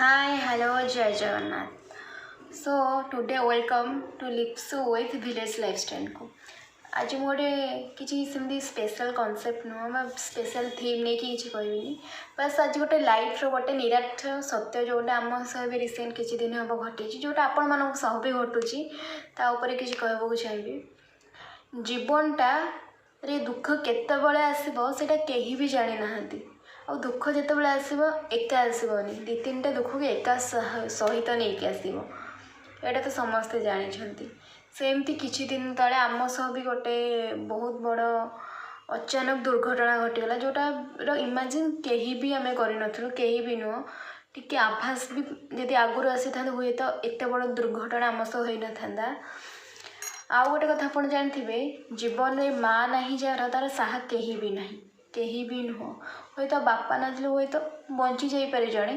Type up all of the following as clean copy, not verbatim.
Hi, hello, Jai Jagannath. So today welcome to Lipsu with Village Lifestyle को आज ମୁଁ ଗୋଟେ କିଛି ସେମିତି ସ୍ପେଶାଲ କନସେପ୍ଟ ନୁହଁ ବା ସ୍ପେଶାଲ ଥିମ୍ ନେଇକି କିଛି କହିବିନି ବାସ୍ ଆଜି ଗୋଟେ ଲାଇଫ୍ର ଗୋଟେ ନିରାଟ ସତ୍ୟ ଯେଉଁଟା ଆମ ସହ ବି ରିସେଣ୍ଟ କିଛି ଦିନ ହେବ ଘଟିଛି ଯେଉଁଟା ଆପଣମାନଙ୍କ ସହ ବି ଘଟୁଛି ତା ଉପରେ କିଛି କହିବାକୁ ଚାହିଁବି। ଜୀବନଟାରେ ଦୁଃଖ କେତେବେଳେ ଆସିବ ସେଇଟା କେହି ବି ଜାଣିନାହାନ୍ତି। ଆଉ ଦୁଃଖ ଯେତେବେଳେ ଆସିବ ଏକା ଆସିବନି, ଦୁଇ ତିନିଟା ଦୁଃଖକୁ ଏକା ସହିତ ନେଇକି ଆସିବ, ଏଇଟା ତ ସମସ୍ତେ ଜାଣିଛନ୍ତି। ସେମିତି କିଛି ଦିନ ତଳେ ଆମ ସହ ବି ଗୋଟେ ବହୁତ ବଡ଼ ଅଚାନକ ଦୁର୍ଘଟଣା ଘଟିଗଲା, ଯେଉଁଟାର ଇମାଜିନ୍ କେହି ବି ଆମେ କରିନଥିଲୁ, କେହି ବି ନୁହଁ। ଟିକେ ଆଭାସ ବି ଯଦି ଆଗରୁ ଆସିଥାନ୍ତେ ହୁଏତ ଏତେ ବଡ଼ ଦୁର୍ଘଟଣା ଆମ ସହ ହୋଇନଥାନ୍ତା। ଆଉ ଗୋଟେ କଥା ଆପଣ ଜାଣିଥିବେ, ଜୀବନରେ ମାଆ ନାହିଁ ଯାହାର ତା'ର ସାହା କେହି ବି ନାହିଁ, କେହି ବି ନୁହଁ। ହୁଏତ ବାପା ନଥିଲେ ହୁଏତ ବଞ୍ଚି ଯାଇପାରେ ଜଣେ,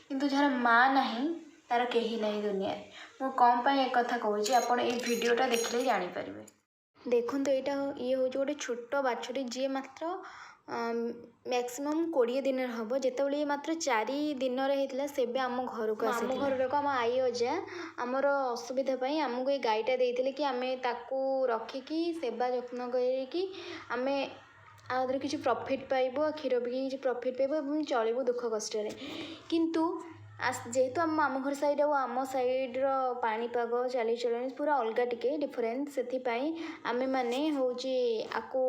କିନ୍ତୁ ଯାହାର ମାଆ ନାହିଁ ତା'ର କେହି ନାହିଁ ଦୁନିଆରେ। ମୁଁ କ'ଣ ପାଇଁ ଏକଥା କହୁଛି ଆପଣ ଏଇ ଭିଡ଼ିଓଟା ଦେଖିଲେ ଜାଣିପାରିବେ। ଦେଖନ୍ତୁ, ଇଏ ହେଉଛି ଗୋଟେ ଛୋଟ ବାଛୁରୀ, ଯିଏ ମାତ୍ର ମ୍ୟାକ୍ସିମମ୍ 20 ଦିନର ହେବ। ଯେତେବେଳେ ଇଏ ମାତ୍ର 4 ଦିନର ହେଇଥିଲା ସେବେ ଆମ ଘରକୁ ଆସିଥିଲା। ଆମ ଘର ଲୋକ, ଆମ ଆଈ ଅଜା ଆମର ଅସୁବିଧା ପାଇଁ ଆମକୁ ଏଇ ଗାଈଟା ଦେଇଥିଲେ କି ଆମେ ତାକୁ ରଖିକି ସେବା ଯତ୍ନ କରିକି ଆମେ ଆ ଦେହରେ କିଛି ପ୍ରଫିଟ୍ ପାଇବୁ, କ୍ଷୀର ବିକି କିଛି ପ୍ରଫିଟ୍ ପାଇବୁ ଏବଂ ଚଳିବୁ ଦୁଃଖ କଷ୍ଟରେ। କିନ୍ତୁ ଯେହେତୁ ଆମ ମାମୁଁ ଘର ସାଇଡ଼୍ ଆଉ ଆମ ସାଇଡ଼୍ର ପାଣିପାଗ ଚାଲିଚଳଣି ପୁରା ଅଲଗା, ଟିକେ ଡିଫରେନ୍ସ। ସେଥିପାଇଁ ଆମେମାନେ ହେଉଛି ଆକୁ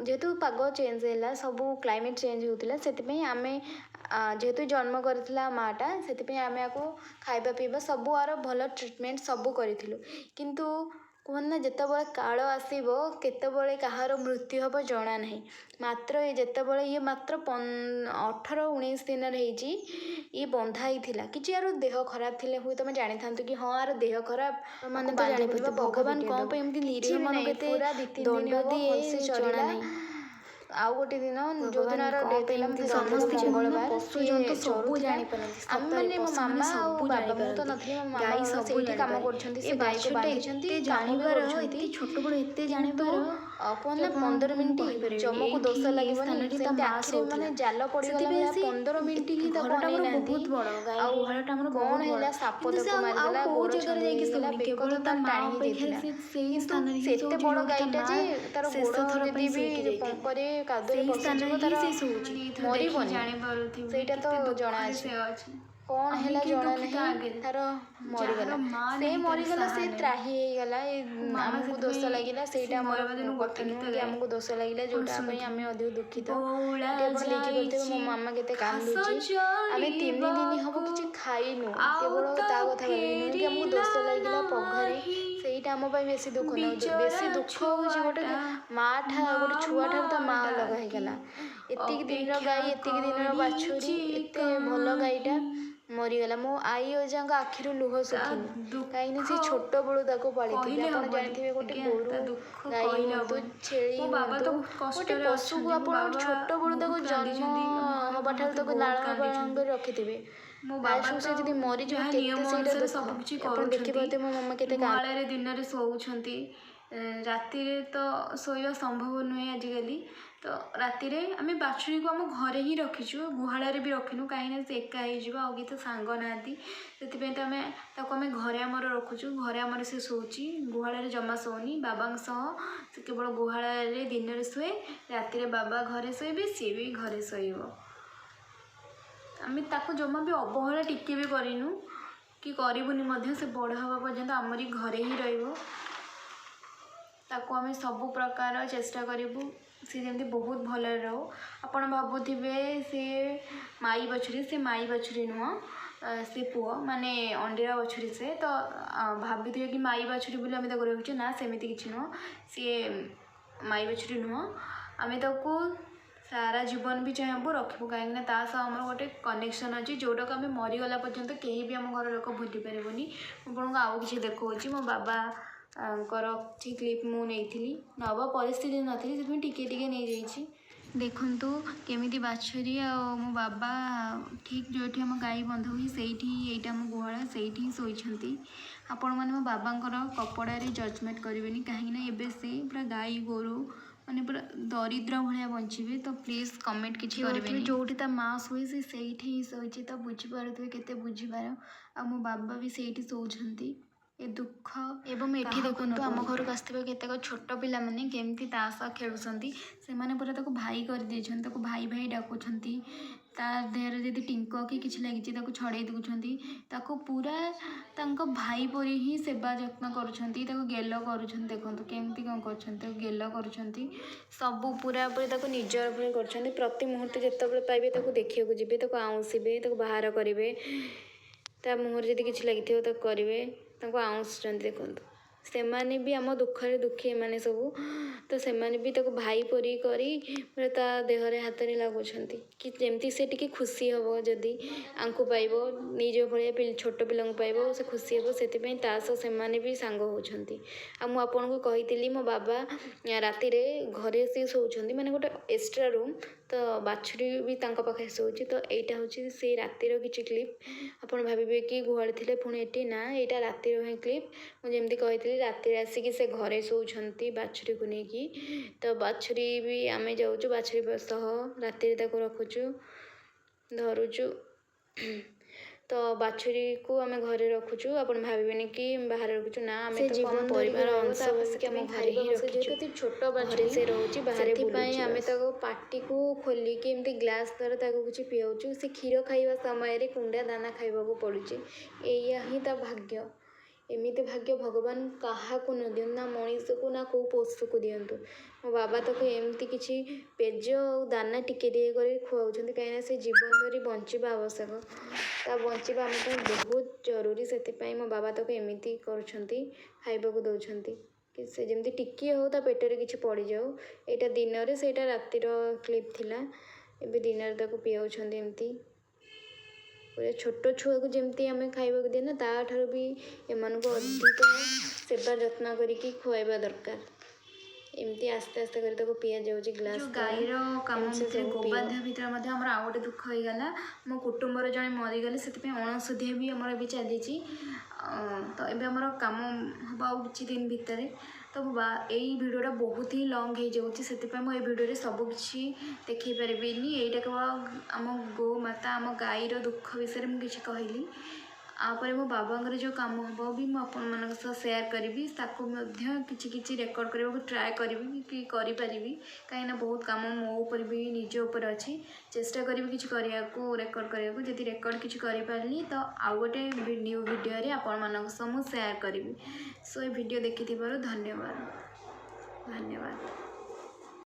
ଯେହେତୁ ପାଗ ଚେଞ୍ଜ ହେଲା, ସବୁ କ୍ଲାଇମେଟ୍ ଚେଞ୍ଜ ହେଉଥିଲା, ସେଥିପାଇଁ ଆମେ ଯେହେତୁ ଜନ୍ମ କରିଥିଲା ମାଆଟା, ସେଥିପାଇଁ ଆମେ ଆକୁ ଖାଇବା ପିଇବା ସବୁ ଆର ଭଲ ଟ୍ରିଟମେଣ୍ଟ ସବୁ କରିଥିଲୁ। କିନ୍ତୁ କୁହନ୍ତି ନା, ଯେତେବେଳେ କାଳ ଆସିବ କେତେବେଳେ କାହାର ମୃତ୍ୟୁ ହେବ ଜଣା ନାହିଁ। ମାତ୍ର ଯେତେବେଳେ ଇଏ ମାତ୍ର 18-19 ଦିନରେ ହେଇଛି, ଇଏ ବନ୍ଧା ହେଇଥିଲା। କିଛି ଆର ଦେହ ଖରାପ ଥିଲେ ହୁଏ ତମେ ଜାଣିଥାନ୍ତୁ କି ହଁ ଆର ଦେହ ଖରାପ, ମାନେ ତ ଜାଣିପାରିବ ଭଗବାନ କ'ଣ ପାଇଁ ଏମିତି ନିରୀହ ମାନଙ୍କୁ ଏତେ ଦଣ୍ଡ ଦିଏ ଜଣା ନାହିଁ। ଆଉ ଗୋଟେ ଦିନ ଯେଉଁଦିନ ଆର ଡେଥ୍ ହେଲା, ସମସ୍ତେ ମଙ୍ଗଳବାର, ପଶୁ ଜନ୍ତୁ ସବୁ ଜାଣିପାରନ୍ତି। ଆମେମାନେ ମୋ ମାମା ଆଉ ବାବା, ମୁଁ ତ ନଥିଲି, ମୋ ମାମା ସେଇଠି କାମ କରୁଛନ୍ତି, ସେ ଗାଈକୁ ବାନ୍ଧିଛନ୍ତି, ଜାଣିବାର ଏତେ ଛୋଟବେଳୁ ଏତେ ଜାଣିବାର କୁହନ୍ତି ନା 15 ମିନିଟ୍ ଜମକୁ ଦୋଷ ଲାଗିବନି, ସେମିତି ଆଖିରେ ମାନେ ଜାଲ ପଡ଼ିଗଲା ଭଳିଆ 15 ମିନିଟ୍ ହିଁ ତାକୁ ଅନେଇନାହାନ୍ତି। ଆଉ କ'ଣ ହେଲା, ସାପ ତାକୁ ମାରିଦେଲା, ଗୋଡ଼ ଛନ୍ଦି ହେଇଗଲା, ବେକ ତ ତାର ଟାଣି ହେଇଯାଇଥିଲା। କିନ୍ତୁ ସେତେ ବଡ଼ ଗାଈଟା ଯେ ତାର ଗୋଡ଼ ଯଦି ବି ପଙ୍କରେ କାଦୁଅରେ ପଶିଯିବ ତାର ମରିବନି, ସେଇଟା ତ ଜଣା ଅଛି। କ'ଣ ହେଲା ଜଣା ନାହିଁ, ତାର ମରିଗଲା। ସେ ମରିଗଲା, ସେ ତ୍ରାହି ହେଇଗଲା। ଆମକୁ ଦୋଷ ଲାଗିଲା, ସେଇଟା ଆମର କଥା ନୁହଁ କି ଆମକୁ ଦୋଷ ଲାଗିଲା ଯେଉଁଟା ପାଇଁ ଆମେ ଅଧିକ ଦୁଃଖିତ। ଆପଣ ଦେଖିପାରୁଥିବେ ମୋ ମାମା କେତେ କାନ୍ଦୁଛି। ଆମେ 3 ଦିନ ହେବ କିଛି ଖାଇନୁ, କେବଳ ତା କଥା ଭାବିନୁ କି ଆମକୁ ଦୋଷ ଲାଗିଲା ପଘାରେ, ସେଇଟା ଆମ ପାଇଁ ବେଶୀ ଦୁଃଖ ନେଉଛି। ବେଶୀ ଦୁଃଖ ହେଉଛି ଗୋଟେ ଗୋଟେ ଛୁଆଠାରୁ ତା ମାଆ ଅଲଗା ହେଇଗଲା। ଏତିକି ଦିନର ଗାଈ, ଏତିକି ଦିନର ବାଛୁରୀ, ଏତେ ଭଲ ଗାଈଟା ମରିଗଲା। ମୋ ଆଈ ଅଜାଙ୍କ ଆଖିରୁ ଲୁହ ଶୁଖିନି, କାହିଁକିନା ସେ ଛୋଟବେଳୁ ତାକୁ ପାଳିଥିଲେ। ଆପଣ ଜାଣିଥିବେ, ଗୋଟେ ଗୋରୁ ଗାଈ ହୁଅନ୍ତୁ, ଛେଳି ହୁଅନ୍ତୁ, ଗୋଟେ ପଶୁକୁ ଆପଣ ଛୋଟବେଳୁ ତାକୁ ଜନ୍ମ ହେବାଠାରୁ ତାକୁ ଲାଳନ ପାଳନ କରି ରଖିଥିବେ, ଲାଷ୍ଟକୁ ସେ ଯଦି ମରିଯିବ କେତେ ସେଇଟା ଦୁଃଖ। ଆପଣ ଦେଖିପାରୁଥିବେ ମୋ ମାମା କେତେ ଗୁହାଳରେ ଦିନରେ ଶୋଉଛନ୍ତି, ରାତିରେ ତ ଶୋଇବା ସମ୍ଭବ ନୁହେଁ ଆଜିକାଲି। ତ ରାତିରେ ଆମେ ବାଛୁରୀକୁ ଆମ ଘରେ ହିଁ ରଖିଛୁ, ଗୁହାଳରେ ବି ରଖିନୁ, କାହିଁକିନା ସେ ଏକା ହେଇଯିବ, ଆଉ କିଛି ସାଙ୍ଗ ନାହାନ୍ତି। ସେଥିପାଇଁ ତ ତାକୁ ଆମେ ଘରେ ଆମର ରଖୁଛୁ। ଘରେ ଆମର ସେ ଶୋଉଛି, ଗୁହାଳରେ ଜମା ଶୋଉନି। ବାବାଙ୍କ ସହ ସେ କେବଳ ଗୁହାଳରେ ଦିନରେ ଶୁଏ, ରାତିରେ ବାବା ଘରେ ଶୋଇବେ, ସିଏ ବି ଘରେ ଶୋଇବ। ଆମେ ତାକୁ ଜମା ବି ଅବହେଳା ଟିକେ ବି କରିନୁ କି କରିବୁନି ମଧ୍ୟ। ସେ ବଡ଼ ହେବା ପର୍ଯ୍ୟନ୍ତ ଆମରି ଘରେ ହିଁ ରହିବ। ତାକୁ ଆମେ ସବୁ ପ୍ରକାର ଚେଷ୍ଟା କରିବୁ ସେ ଯେମିତି ବହୁତ ଭଲରେ ରହୁ। ଆପଣ ଭାବୁଥିବେ ସେ ମାଇ ବାଛୁରୀ, ସେ ମାଇ ବାଛୁରୀ ନୁହଁ, ସେ ପୁଅ, ମାନେ ଅଣ୍ଡିରା ବାଛୁରୀ। ସେ ତ ଭାବିଥିବେ କି ମାଇ ବାଛୁରୀ ବୋଲି ଆମେ ତାକୁ ରଖୁଛୁ, ନା ସେମିତି କିଛି ନୁହଁ। ସିଏ ମାଇ ବାଛୁରୀ ନୁହଁ। ଆମେ ତାକୁ ସାରା ଜୀବନ ବି ଚାହିଁବୁ ରଖିବୁ, କାହିଁକିନା ତା ସହ ଆମର ଗୋଟେ କନେକ୍ସନ୍ ଅଛି, ଯେଉଁଟାକୁ ଆମେ ମରିଗଲା ପର୍ଯ୍ୟନ୍ତ କେହି ବି ଆମ ଘର ଲୋକ ଭୁଲି ପାରିବୁନି। ମୁଁ ଆପଣଙ୍କୁ ଆଉ କିଛି ଦେଖାଉଛି। ମୋ ବାବାଙ୍କର କିଛି କ୍ଲିପ୍ ମୁଁ ନେଇଥିଲି, ନେବ ପରିସ୍ଥିତି ନଥିଲି, ସେଥିପାଇଁ ଟିକେ ଟିକେ ନେଇଯାଇଛି। ଦେଖନ୍ତୁ କେମିତି ବାଛୁରୀ ଆଉ ମୋ ବାବା ଠିକ୍ ଯେଉଁଠି ଆମ ଗାଈ ବନ୍ଧା ହୁଏ ସେଇଠି, ଏଇଟା ଆମ ଗୁହାଳ, ସେଇଠି ହିଁ ଶୋଇଛନ୍ତି। ଆପଣମାନେ ମୋ ବାବାଙ୍କର କପଡ଼ାରେ ଜଜମେଣ୍ଟ କରିବେନି, କାହିଁକିନା ଏବେ ସେ ପୁରା ଗାଈ ଗୋରୁ माने पूरा दरिद्र भाया बचे तो प्लीज कमेंट किसी करेंगे जो ता माँ शुए से ही शोची तो बुझीपारे केते बुझीपार आ मो बाबा भी से शोचती ए दुख एवं ये देखो आम घर को आसवा केतक छोट पिला माने केमती ताश खेलुंट से पूरा भाई कर देछन भाई भाई डाकुंट ता देहर जदि टिंक कि किसी लगी छड़े दूसरी पूरा तांको भाई परी ही सेवा जत्न करुँच गेल कर देखो केमती कौन कर गेल कर सबू पूरा पूरी निजर भली कर प्रति मुहूर्त जिते पाइबे देखा जी आउंसबे बाहर करेंगे ता मुहर जदि किसी लगी करेंगे आउंसुंट देखो सेमाने भी आम दुखरे दुखी एमाने सबू तो सेमाने भी भाई परी करी ता देहरे हाथ में लगुंट कि जमती से टी खुशी हम जदि आंकु पाइब निज भाया छोट पिला पाइब से खुशी हम से सेमाने भी सांग होती आपन को कही मो बाबा राति घरे सी शोचती माने गोटे एक्स्ट्रा रूम तो बाछुरी भी पाखे शोची तो यहाँ हूँ से रातिर किसी क्लिप आप भावे कि गुहाड़ी थे पुणी ये ना यहाँ रातिर ही क्लिप मुझे कही राति आसिक से घरे शोचती बाछुरी को लेकिन तो बाछुरी भी आम जाऊँ बाछुरी सह राति रखुचु धरुचु तो बाछुरी को आम घरे रखुचु अपन भावे कि बाहर रखुचु ना आम तो आम परिवार अंश बसिक आम घर ही रखुचु छोट बाछुरी से रोचे बाहर आम पाटी को खोलिकी एमती ग्लास द्वारा किसी पियाचु से क्षीर खाइबा समय कुंडा दाना खाइबा पड़ुचे या ही ता भाग्य एमती भाग्य भगवान क्या न दिं ना मनीष को ना कौ पशु को दिंतु मो बाबा एमती किसी पेज और दाना टिके टे खुआऊँ कहीं से जीवन धरी बंचा आवश्यक ता बंचा आम बहुत जरूरी से मो बाबा एमती खाइबा दौरान कि से जमी टिके हो ता पेटर किसी पड़ जाऊ यहाँ दिन से रातिर क्लिप थिला एबे दिन पियाऊँ एमती पूरा छोट छुआ को जमती आम खाइबा देना ताठार भी एमान को अधिक सेवा जत्न करिकी खुआइबा दरकार एमती आस्ते आस्ते कर पिया जाऊँगी ग्लास गाईर कम गोबाध्या भितर आम आउ गोटे दुख हो गला मो कुटुंबर जड़े मरीगले से अणसुधिया भी आमर भी चली तो ये आमर कम हम आउ कि दिन भितर तो यही भिडियोटा बहुत ही लंग हो जाऊँगी से भिडियो सबकि देखी पारि यहाँ केवल आम गो माता आम गाईर दुख विषय में किसी कहली आपर मो बाबांगर जो काम हम भी मुझे सेयार करी किसी रेकर्ड करने को ट्राए करी कि करी कहीं बहुत काम मो ऊपर भी निज ऊपर अच्छी चेष्टा करी किसी करने को रेकर्ड करने को जब रेकर्ड किसी करी तो आउ गोटे न्यू वीडियो आपण मान सह सेयार करी सो ये वीडियो देखि धन्यवाद।